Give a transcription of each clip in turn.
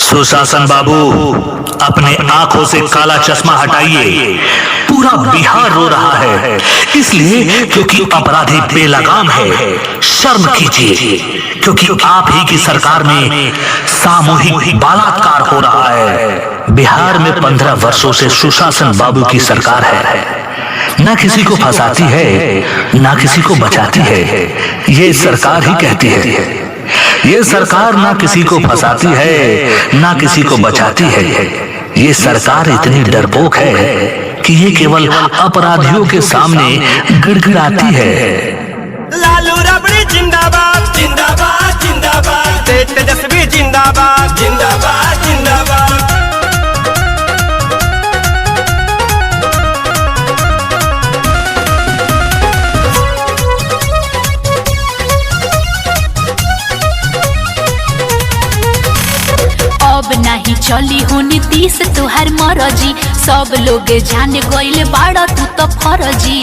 सुशासन बाबू, अपने आंखों से काला चश्मा हटाइए। पूरा बिहार रो रहा है, इसलिए क्योंकि अपराधी बेलगाम है। शर्म कीजिए, क्योंकि आप ही की सरकार में सामूहिक बलात्कार हो रहा है। बिहार में 15 वर्षों से सुशासन बाबू की सरकार है। ना किसी को फंसाती है, ना किसी को बचाती है। ये सरकार ही कहती है। ये सरकार ना किसी को फंसाती है, ना किसी को बचाती है। ये सरकार इतनी डरपोक है कि ये केवल अपराधियों के सामने गिड़गिड़ाती है। लालू रबड़ी जिंदाबाद जिंदाबाद जिंदाबाद, तेजस्वी जिंदाबाद जिंदाबाद जिंदाबाद। अब नहीं चली हो नीतीश तुहार मरजी, सब लोग जान गइल बाड़ा तू तो फरजी।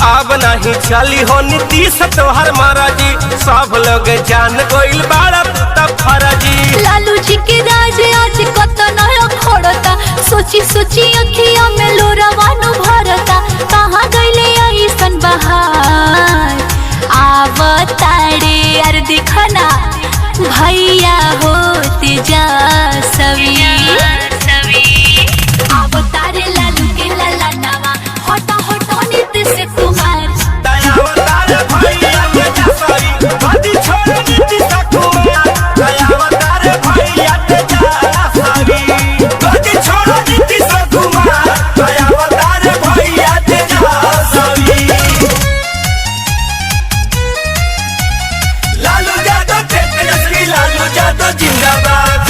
अब नहीं चली हो नीतीश तोहर मरजी, सब लोग जान गइल बाड़ा तू तो फरजी। लालू जी के राज आज कत नया खोड़ता, सोची सोची अखिया में लोरावानु भरता। कहाँ गइले ऐसन बहार आवताड़े यार, दिखना भैया होते जा सभी। आवतारे लालू के लाला नावा, होटा होटा नीतीश कुमार। दयावतार भैया के जसरी, गद्दी छोड़ नीतीश कुमार। दयावतार भैया के जसरी, गद्दी छोड़ नीतीश कुमार। दयावतार भैया के जसरी। लालू यादव तेजस्वी, लालू यादव जिंदाबाद।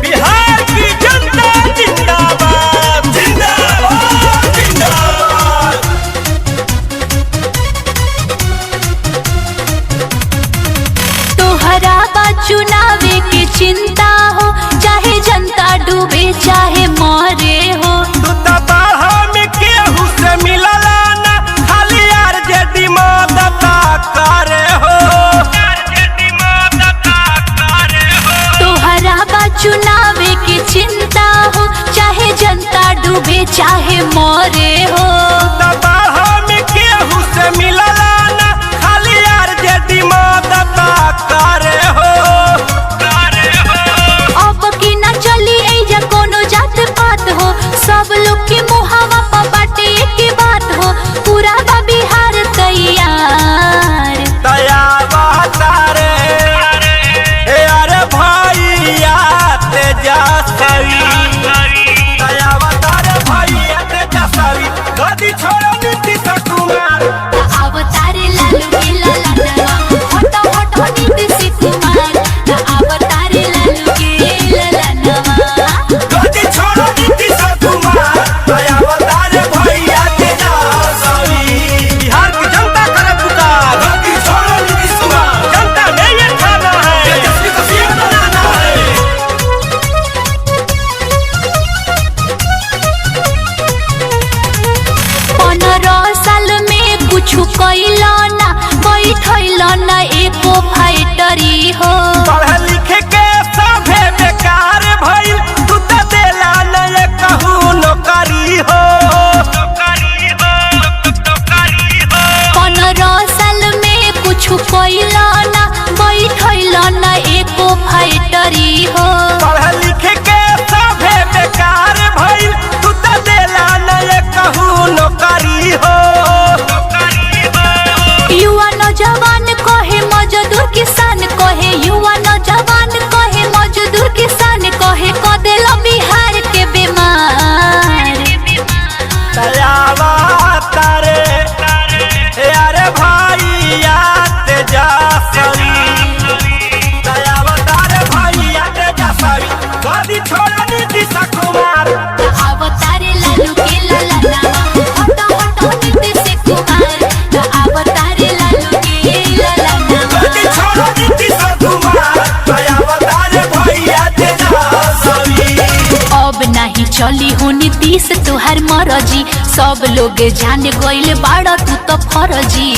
बिहार की जनता जिंदाबाद जिंदाबाद जिंदाबाद। तोहरा बा चुनावे के चिंता हो, चाहे जनता डूबे चाहे मरे हो। तू तो बाहर में केहू से मिलला ना, खाली आरजेडी मदता करे हो। तोहरा बा चुनावे के चिंता हो, चाहे जनता डूबे चाहे मरे हो। तो बाहर में केहू से मिलला ना, खाली आरजेडी मदता करे हो। अब की ना चली एजा कोनो जात पात हो, सब लोग के मुहावा पर बाटे एक बात हो। पूरा बा बिहार तैयार। दयावतारे अरे भैया तेजस्वी। दयावतार भैया तेजस्वी, गद्दी छोड़ नीतीश कुमार। अवतारे लालू के लाला नावा, होटा होटा नीतीश कुमार। अवतारे लालू के लाला नावा। गद्दी छोड़ नीतीश कुमार। दयावतार भैया तेजस्वी। बिहार की जनता करे पुकार, गद्दी छोड़ नीतीश कुमार। जनता ने ये ठाना है, तेजस्वी को सीएम बनाना है। 15 साल में कुछ कैला ना, बैठल ना एको फाइटरी हो। पढ़े लिखे के सभे बेकार भइल, तू तो देला न कहू नौकरी हो। 15 साल में कुछ कैला ना, बैठल ना एको फाइटरी हो। पढ़े लिखे के सभे बेकार भइल, तू तो देला न कहू नौकरी हो। युवा नौजवान कहे मजदूर किसान कहे, युवा नौजवान कहे मजदूर किसान कहे, क देला बिहार के बीमार। दयावतारे अरे भैया तेजस्वी। दयावतार भैया तेजस्वी, गद्दी छोड़ नीतीश कुमार। अवतारे लालू के लाला नावा, होटा होटा नीतीश कुमार। अवतारे लालू के लाला गद्दी नावा। छोड़ नीतीश कुमार। दयावतार भैया तेजस्वी। अब नहीं चली हो नीतीश तुहार मरजी, सब लोग जान गइल बाड़ा तू तो फरजी।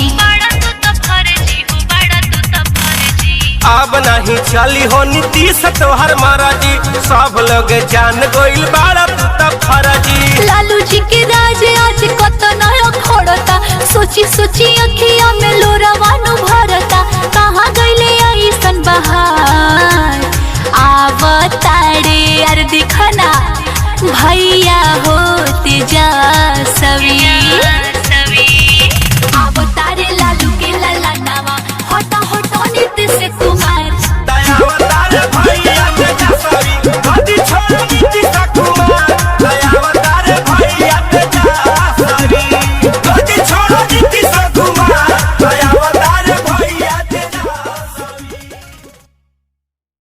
अब नहीं चली हो नीतीश तोहर महाराजी सब लोग जान गोइल बाड़ा तू तब फराजी लालू जी के राज आज कत नया खोड़ता सोची सोची अखिया में लोरावानु भरता कहाँ गईले ऐसन बहार आवतारे यार दिखना भैया हो